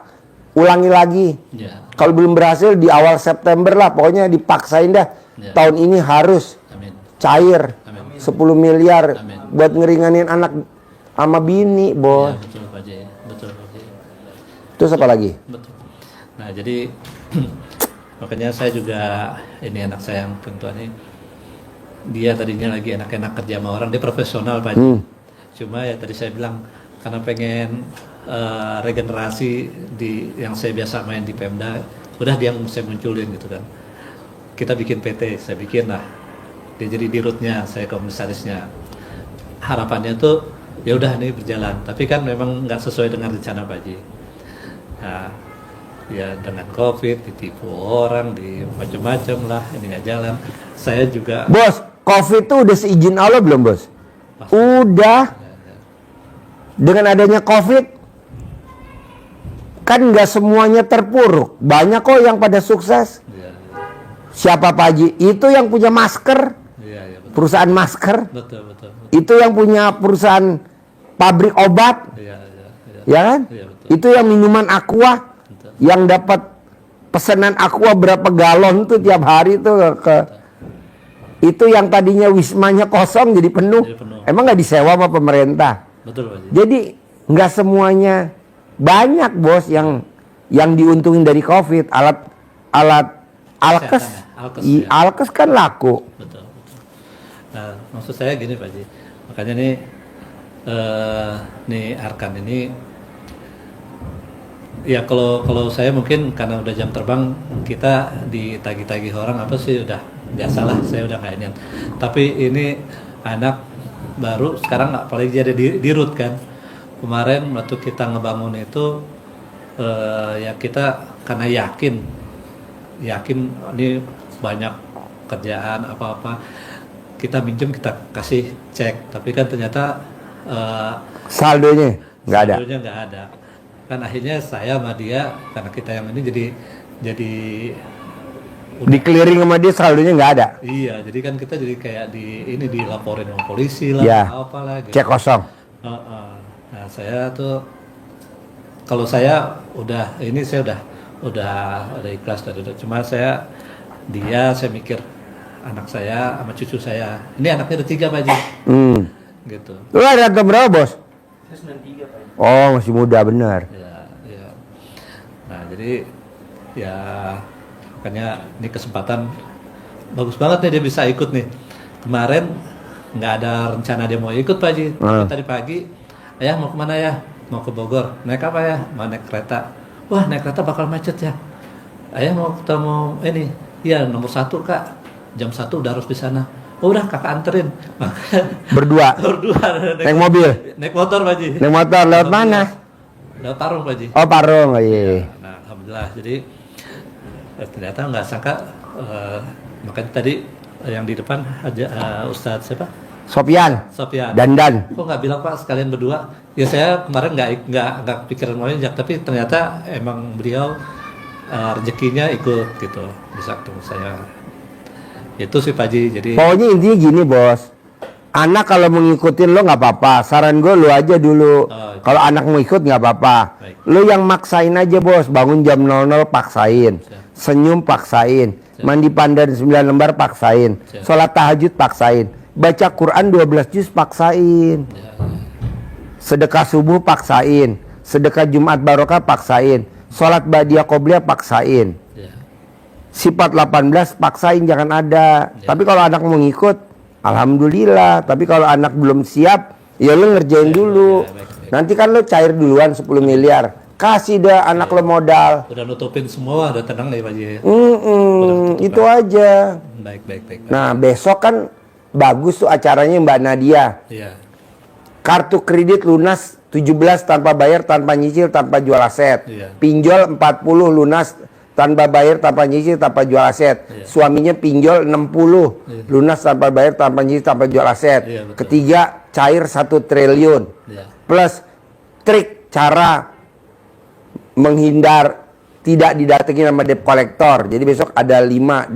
ulangi lagi. Iya. Kalau belum berhasil di awal September lah, pokoknya dipaksain dah. Ya. Tahun ini harus Amin. cair Amin. 10 miliar Amin. buat ngeringanin anak sama bini, Iya, bos. betul Pak Haji. Betul Pak Haji. Terus apa lagi? Betul. Nah, jadi makanya saya juga ini anak saya yang perempuan ini dia tadinya lagi enak-enak kerja sama orang, dia profesional Pak Haji. Cuma ya tadi saya bilang karena pengen regenerasi di yang saya biasa main di Pemda, udah dia yang saya munculin gitu kan. Kita bikin PT, saya bikin lah. Dia jadi dirutnya, saya komisarisnya. Harapannya tuh ya udah nih berjalan, tapi kan memang nggak sesuai dengan rencana Pak Haji. Nah, ya dengan COVID ditipu orang, di macam-macam lah, ini nggak jalan. Saya juga Bos, COVID tuh udah seizin Allah belum, bos? Pasti. Udah. Dengan adanya COVID, kan nggak semuanya terpuruk. Banyak kok yang pada sukses. Iya, Siapa Pak Haji? Itu yang punya masker. iya, iya, betul. perusahaan masker, betul, betul. itu yang punya perusahaan pabrik obat, Iya, iya, iya. ya kan? Iya, betul. Itu yang minuman Aqua, Betul. yang dapat pesanan Aqua berapa galon tuh tiap hari tuh itu yang tadinya wismanya kosong jadi penuh. Jadi penuh. Emang nggak disewa sama pemerintah? Betul, Pak Haji. Jadi nggak semuanya, banyak bos yang diuntungin dari COVID. Alat alkes, Kesehatan ya, alkes, ya. alkes kan laku. Betul, betul. Nah, maksud saya gini Pak Haji, makanya nih Arkan ini, ya kalau saya mungkin karena udah jam terbang, kita ditagi-tagi orang apa sih udah biasalah, saya udah nggak inian. Tapi ini anak baru sekarang, apalagi jadi di RUT kan. Kemarin waktu kita ngebangun itu, ya kita karena yakin ini banyak kerjaan apa-apa, kita minjem, kita kasih cek, tapi kan ternyata Saldonya nggak ada. saldonya nggak ada. Kan akhirnya saya sama dia, karena kita yang ini jadi Di clearing sama dia saldonya nggak ada. iya, jadi kan kita jadi kayak dilaporin sama polisi lah, Ya. apalah gitu. Cek kosong. Nah, saya tuh, kalau saya udah ikhlas dari itu. Cuma saya mikir anak saya sama cucu saya. Ini anaknya ada 3 Pak Haji. Gitu. Lu ada tahun berapa bos? Saya 93 Pak. Oh masih muda benar. Ya, ya. Nah, jadi ya makanya ini kesempatan bagus banget nih dia bisa ikut nih. Kemarin nggak ada rencana dia mau ikut Pak Haji. Tadi pagi, ayah mau kemana ya? Mau ke Bogor. Naik apa ya? Mau naik kereta. Wah, naik kereta bakal macet ya. Ayah mau ketemu ini. Iya, nomor 1 Kak. Jam 1 udah harus di sana. Oh, udah kakak anterin. Berdua. Berdua Naik mobil. Naik motor Pak Haji. Naik motor lewat mana? Lewat Parung Pak Haji. Oh Parung. Oh, iya. Nah, alhamdulillah. Jadi ternyata nggak sangka, makanya tadi yang di depan aja Ustadz siapa? Sopian. Sofyan. Dandan. Kok nggak bilang Pak sekalian berdua? Ya saya kemarin nggak pikiran mau ajak, tapi ternyata emang beliau rezekinya ikut gitu, bisa ketemu saya. Itu sih Pak Haji. Jadi Pokoknya intinya gini bos. Anak kalau mau ngikutin lo nggak apa-apa. Saran gue lo aja dulu. iya. Kalau anak mau ikut nggak apa-apa. Baik. Lo yang maksain aja bos. Bangun jam 00 paksain. Siap. Senyum paksain. Mandi pandan 9 lembar paksain. Siap. Sholat tahajud paksain. Baca Quran 12 juz paksain. ya, Sedekah subuh paksain. Sedekah Jumat barokah paksain. Sholat badiah qobliyah paksain. ya. Sifat 18 paksain jangan ada. Tapi kalau anak mau ngikut, alhamdulillah. Tapi kalau anak belum siap, ya lo ngerjain dulu. baik. Nanti kan lo cair duluan 10 miliar. Kasih dah anak lo modal. Udah nutupin semua, udah tenang nih Pak Haji. Itu aja. Baik. Nah besok kan bagus tuh acaranya Mbak Nadia. Iya. Kartu kredit lunas 17 tanpa bayar, tanpa nyicil, tanpa jual aset. Iya. Pinjol 40 lunas tanpa bayar, tanpa nyicil, tanpa jual aset. Iya. Suaminya pinjol 60 lunas tanpa bayar, tanpa nyicil, tanpa jual aset. Iya, betul. Ketiga cair 1 triliun. Iya. Plus trik cara menghindar tidak didatengin sama debt collector. Jadi besok ada 5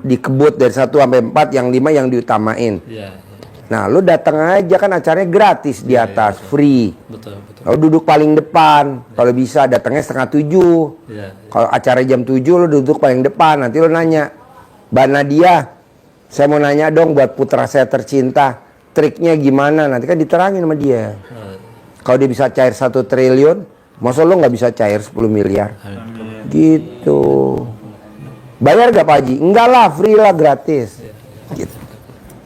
dikebut dari 1 sampai 4, yang 5 yang diutamain. Iya. Nah, lu datang aja kan acaranya gratis di atas, free. Betul. Kalau duduk paling depan, kalau bisa datangnya 6:30. Iya. Kalau acara jam 7 lu duduk paling depan, nanti lu nanya, Mbak Nadia, saya mau nanya dong buat putra saya tercinta, triknya gimana? Nanti kan diterangin sama dia. Kalau dia bisa cair 1 triliun, masa lu nggak bisa cair 10 miliar? Gitu. Bayar gak Pak Haji? Enggak lah, free lah, gratis. Gitu.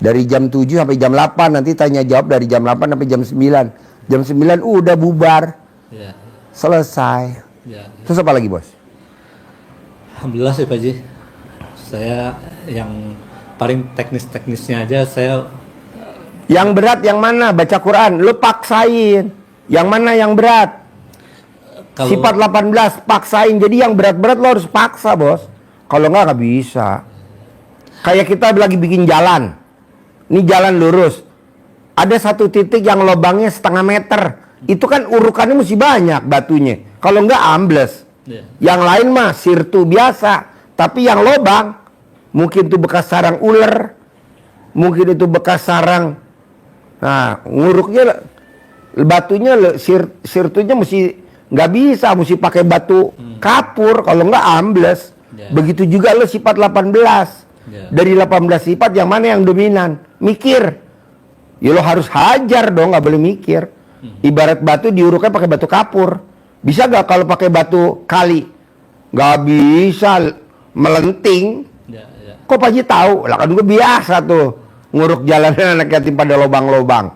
Dari jam 7 sampai jam 8, nanti tanya jawab dari jam 8 sampai jam 9. Jam 9 udah bubar. Iya. Selesai. Iya. Terus apa lagi bos? Alhamdulillah sih Pak Haji. Saya yang paling teknisnya aja saya. Yang berat yang mana? Baca Quran. Lu paksain. Yang mana yang berat? Kalau Sifat 18 paksain. Jadi yang berat-berat lo harus paksa bos. Kalau nggak bisa. Kayak kita lagi bikin jalan. Ini jalan lurus. Ada 1 titik yang lubangnya 0,5 meter. Itu kan urukannya mesti banyak batunya. Kalau nggak ambles. Iya. Yang lain mah sirtu biasa. Tapi yang lubang mungkin tuh bekas sarang ular. mungkin itu bekas sarang. Nah, nguruknya batunya sirtunya mesti nggak bisa, mesti pakai batu kapur, kalau nggak ambles. Begitu juga lo sifat 18. Dari 18 sifat yang mana yang dominan? Mikir. Ya lo harus hajar dong, nggak boleh mikir. Ibarat batu diuruknya pakai batu kapur. Bisa gak kalau pakai batu kali? Nggak bisa, melenting. Kok Pak Haji tahu? Lah kan gue biasa tuh nguruk jalanan anak yatim pada lobang-lobang.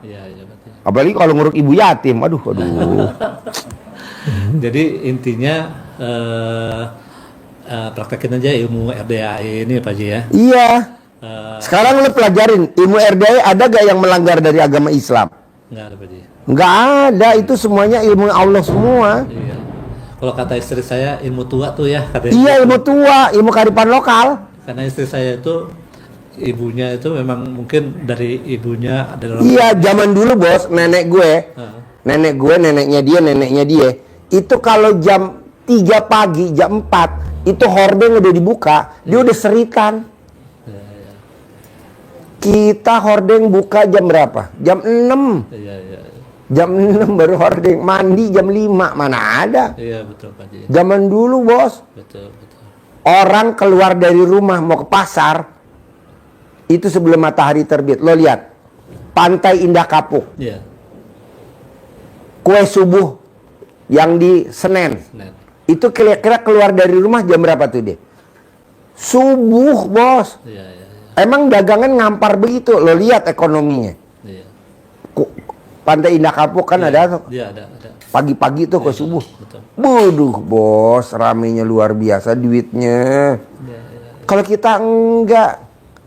Apalagi kalau nguruk ibu yatim, aduh. Jadi intinya praktekin aja ilmu RDAE ini Pak Haji ya. Iya. Sekarang lo pelajarin ilmu RDAE ada gak yang melanggar dari agama Islam? Nggak ada Pak Haji. Nggak ada, itu semuanya ilmu Allah semua. Iya. Kalau kata istri saya ilmu tua tuh ya katanya. Iya, ilmu tua, ilmu kearifan lokal. Karena istri saya itu ibunya itu memang mungkin dari ibunya dari orang. Iya, zaman dulu bos, nenek gue, neneknya dia, itu kalau jam 3 pagi, jam 4, itu hordeng udah dibuka, dia udah seritan. Kita hordeng buka jam berapa? Jam 6. Jam 6 baru hordeng, mandi jam 5, mana ada? Iya betul Pak Haji. Zaman dulu bos. Betul. Orang keluar dari rumah mau ke pasar, itu sebelum matahari terbit. Lo lihat, Pantai Indah Kapuk. Iya. Kue subuh yang di Senen. Itu kira-kira keluar dari rumah jam berapa tuh dia? Subuh bos. Iya. Emang dagangan ngampar begitu. Lo lihat ekonominya. Iya. Pantai Indah Kapuk kan ada. Iya ada. Pagi-pagi tuh kue subuh. Betul. Waduh bos, ramenya luar biasa duitnya. Kalau kita enggak,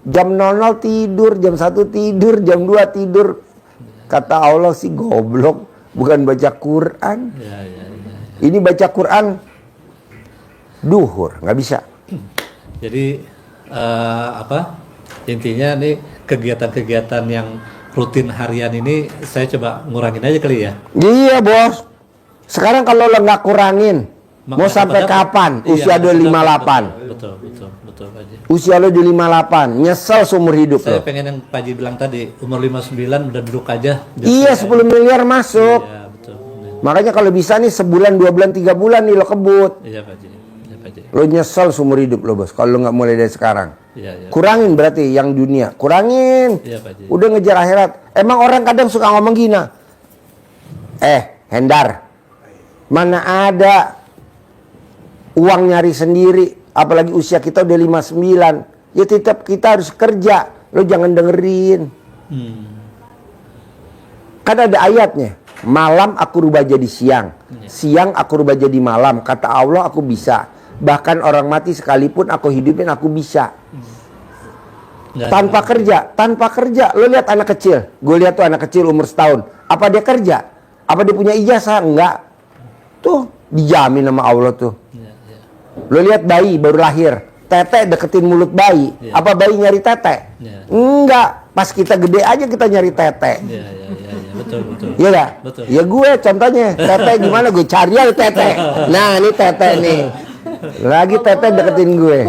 jam 00 tidur, jam 1 tidur, jam 2 tidur. Kata Allah sih goblok, bukan baca Quran. Ini baca Quran duhur, nggak bisa. Jadi intinya nih kegiatan-kegiatan yang rutin harian ini saya coba ngurangin aja kali ya. Iya bos. Sekarang kalau lo nggak kurangin, mau sampai kapan? Usia lo 58. Betul Pak Haji. Usia lo di 58, nyesel seumur hidup Saya lo. pengen yang Pak Haji bilang tadi, umur 59 udah duduk aja. Iya, 10 miliar masuk. Iya, betul. Makanya kalau bisa nih sebulan, 2 bulan, 3 bulan nih lo kebut. Iya Pak Haji. Lo nyesel seumur hidup lo bos, kalau lo nggak mulai dari sekarang. Iya. Kurangin berarti yang dunia, kurangin. Iya Pak Haji. Udah ngejar akhirat. Emang orang kadang suka ngomong gini. Hendar, mana ada uang nyari sendiri, apalagi usia kita udah 59. Ya tetap kita harus kerja. Lo jangan dengerin. Kan ada ayatnya. Malam aku rubah jadi siang. Siang aku rubah jadi malam. Kata Allah aku bisa. Bahkan orang mati sekalipun aku hidupin aku bisa. Tanpa kerja. Lo lihat anak kecil. Gue lihat tuh anak kecil umur setahun. Apa dia kerja? Apa dia punya ijazah? Enggak. Tuh dijamin sama Allah tuh. Lo lihat bayi baru lahir, tete deketin mulut bayi. Apa bayi nyari tete? Enggak. Pas kita gede aja kita nyari tete. Iya. Betul. Iya gak? Betul. Ya gue contohnya tete gimana, gue cari aja tete. Nah ini tete nih. Lagi tete deketin gue.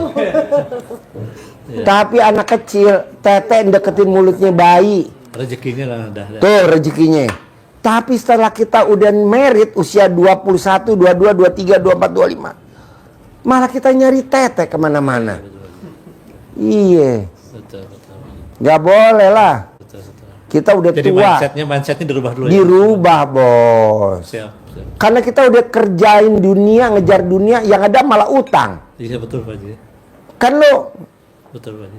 Tapi anak kecil tete deketin mulutnya bayi. Rezekinya lah udah. Tuh rezekinya. Tapi setelah kita udah merit usia 21, 22, 23, 24, 25, malah kita nyari tete kemana-mana. Iya. Betul. Gak boleh lah. Betul. Kita udah Jadi tua. mindsetnya dirubah dulu ya. Dirubah bos. Siap. Karena kita udah kerjain dunia, ngejar dunia, yang ada malah utang. Iya betul Pak Haji. Kan lo Betul Pak Haji.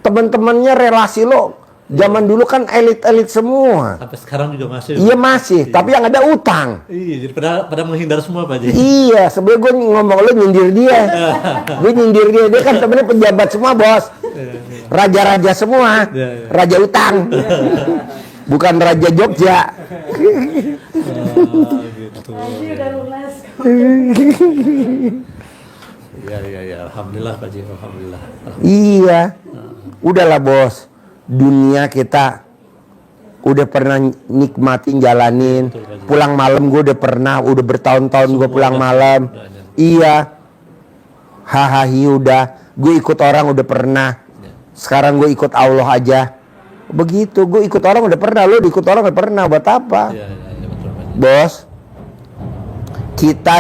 temen-temennya relasi lo zaman dulu kan elit-elit semua. Sampai sekarang juga masih. Iya masih, tapi yang ada utang. Iya, jadi pada menghindar semua Pak Haji. Iya, sebelum gue ngomong lo nyindir dia. Gue nyindir dia kan temennya pejabat semua bos. Raja-raja semua. Raja utang. Bukan Raja Jogja. Gitu. Udah lunas. Iya. Alhamdulillah Pak Haji. Alhamdulillah. Iya. Udahlah bos. Dunia kita udah pernah nikmatin jalanin. Pulang malam gue udah pernah. Udah bertahun-tahun gue pulang malam. Iya. Hahaha udah. Gue ikut orang udah pernah. Sekarang gue ikut Allah aja. Begitu, gue ikut orang udah pernah, lo ikut orang udah pernah, buat apa? Iya, betul Pak Haji. Bos, kita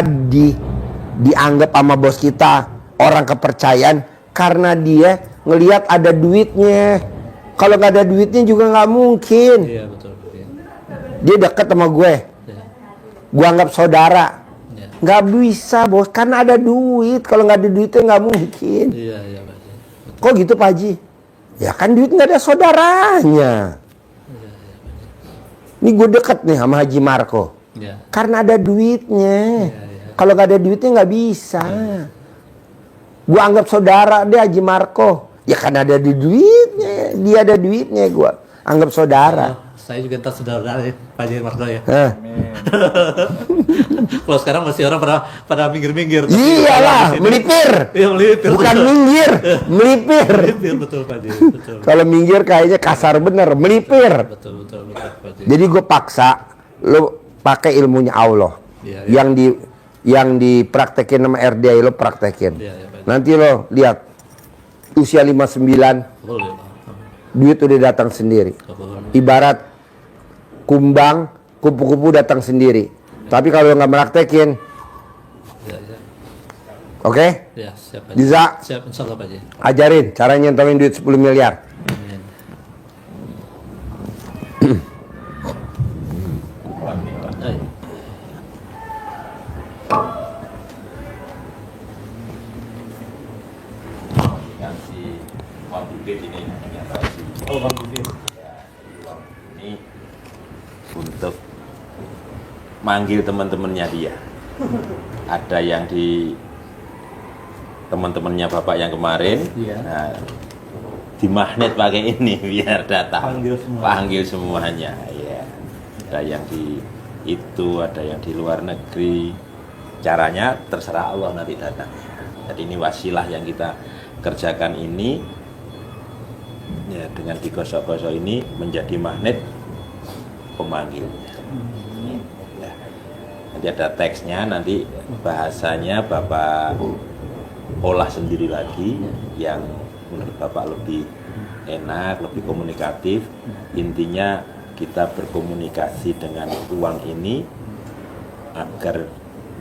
dianggap sama bos kita orang kepercayaan karena dia ngelihat ada duitnya. Kalau nggak ada duitnya juga nggak mungkin. Iya, betul. Iya. Dia dekat sama gue, Iya. gue anggap saudara. Iya. Nggak bisa bos, karena ada duit. Kalau nggak ada duitnya nggak mungkin. Iya, Pak Haji. Kok gitu Pak Haji? Ya kan duit nggak ada saudaranya. Ini gue deket nih sama Haji Marco. Iya. Karena ada duitnya. Iya. Kalau nggak ada duitnya nggak bisa. Gue anggap saudara deh Haji Marco. Ya karena ada di duitnya. Dia ada duitnya, gue anggap saudara. Saya juga ntar saudara ya, Pak Haji Marco ya. Hah. Kalau sekarang masih orang pada minggir-minggir. Iyalah, melipir. Iya, melipir. Bukan minggir, melipir. Melipir, betul Pak Haji. Betul. Kalau minggir kayaknya kasar bener, melipir. Betul Pak Haji. Jadi gue paksa lo pakai ilmunya Allah. Iya, iya. Yang dipraktekin sama RDI lo praktekin. Iya, Pak Haji. Nanti lo lihat usia 59 Boleh, Pak. duit udah datang sendiri. Boleh. Ibarat kumbang, kupu-kupu datang sendiri. Tapi kalau nggak praktekin, Iya. oke? Ya, siap Pak Haji. Diza, Siap, insyaallah Pak Haji. ajarin cara nyentolin duit 10 miliar. Amin. Ayo. Yang si Bang Bibit ini yang tadi. Oh, Bang Bibit. Ini untuk manggil teman-temannya dia. Ada yang di teman-temannya bapak yang kemarin. Iya. Nah, di magnet pakai ini biar datang. Panggil semua. Panggil semuanya. Ya. Ada yang di itu, ada yang di luar negeri. Caranya terserah Allah nanti datang. Jadi ini wasilah yang kita kerjakan ini. Ya, dengan digosok-gosok ini menjadi magnet pemanggilnya. Ya. Nanti ada teksnya, nanti bahasanya Bapak olah sendiri lagi yang menurut Bapak lebih enak, lebih komunikatif. Intinya kita berkomunikasi dengan uang ini agar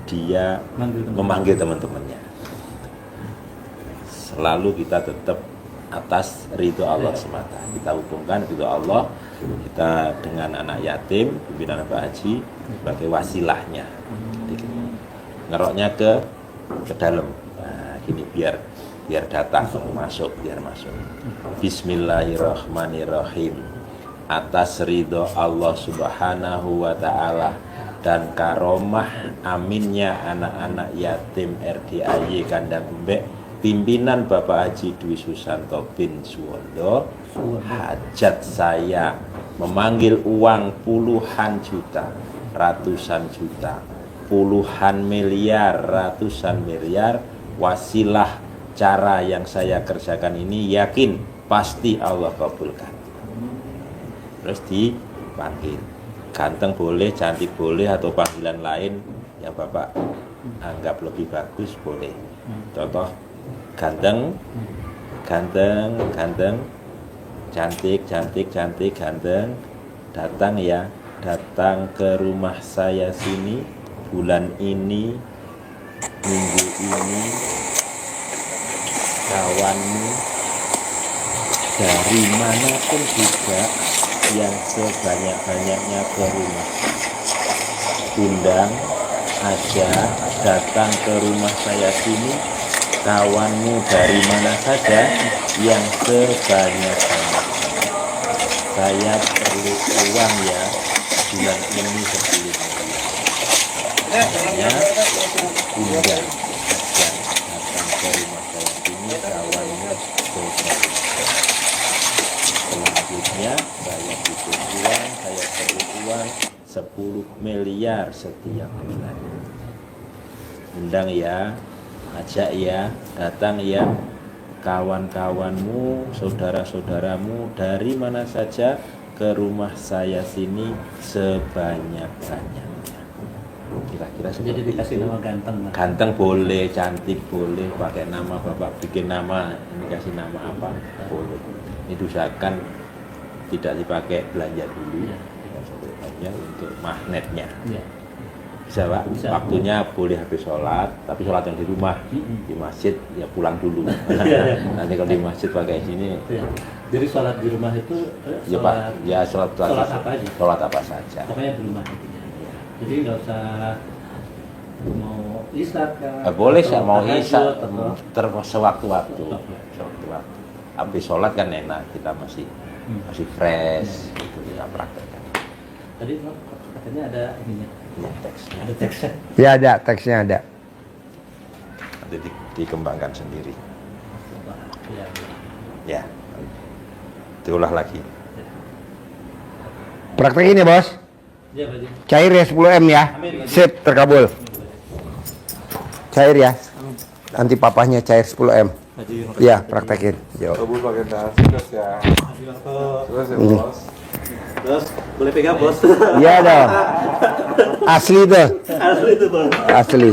dia memanggil teman-temannya. Selalu kita tetap atas ridho Allah semata. Kita hubungkan ridho Allah kita dengan anak yatim, pimpinan Pak Haji sebagai wasilahnya. Jadi, ngeroknya ke dalam. Nah, gini biar datang masuk, biar masuk. Bismillahirrahmanirrahim. Atas ridho Allah Subhanahu wa taala dan karomah aminnya anak-anak yatim RDIY Kandang Embek pimpinan Bapak Haji Dwi Susanto bin Suwondo, hajat saya memanggil uang puluhan juta, ratusan juta, puluhan miliar, ratusan miliar. Wasilah cara yang saya kerjakan ini yakin pasti Allah kabulkan. Terus dipanggil, ganteng boleh, cantik boleh, atau panggilan lain yang Bapak anggap lebih bagus boleh. Contoh ganteng, ganteng, ganteng, cantik, cantik, cantik, ganteng. Datang ya, datang ke rumah saya sini bulan ini, minggu ini. Kawanmu dari manapun juga yang sebanyak-banyaknya ke rumah, undang aja, datang ke rumah saya sini. Kawanmu dari mana saja yang sebanyak-banyaknya. Saya perlu uang ya bulan ini 10 miliar. Hanya undang aja, datang ke rumah saya sini. Kawanmu sebanyak. Selanjutnya saya butuh uang, saya perlu uang 10 miliar setiap bulan. Undang ya, ajak ya, datang ya, kawan-kawanmu, saudara-saudaramu dari mana saja ke rumah saya sini sebanyak-banyaknya. Kira-kira Jadi seperti dikasih itu. nama ganteng. Mas. Ganteng boleh, cantik boleh, pakai nama Bapak bikin nama, ini kasih nama apa boleh. Ini usahakan tidak dipakai belanja dulu, tidak sampai belanja untuk magnetnya. Iya. Bisa Pak, Bisa. waktunya boleh habis sholat, tapi sholat yang di rumah, di masjid ya pulang dulu. Nanti kalau di masjid pakai sini, Iya. Jadi sholat di rumah itu ya Pak, ya sholat apa aja? sholat apa saja. Pokoknya di rumah gitu ya. Jadi nggak usah mau isya kan? Boleh atau saya mau tahajud isya atau- terus sewaktu-waktu. Sewaktu-waktu. Habis sholat kan enak, kita masih fresh, itu kita praktekkan. Tadi katanya ada ininya, Ya, teksnya ada teksnya. Ya ada, teksnya ada. nanti dikembangkan sendiri. Iya. Ya, diolah lagi. Praktekin ya bos. Iya Pak Haji. Cair ya 10M ya. Sip, terkabul. Cair ya. Nanti papahnya cair 10M. Ya, praktekin. Yo. Bos pakai tas terus ya. Terus ya bos. Terus boleh pegang bos. Iya dong. Asli tuh. Asli itu bos. Asli.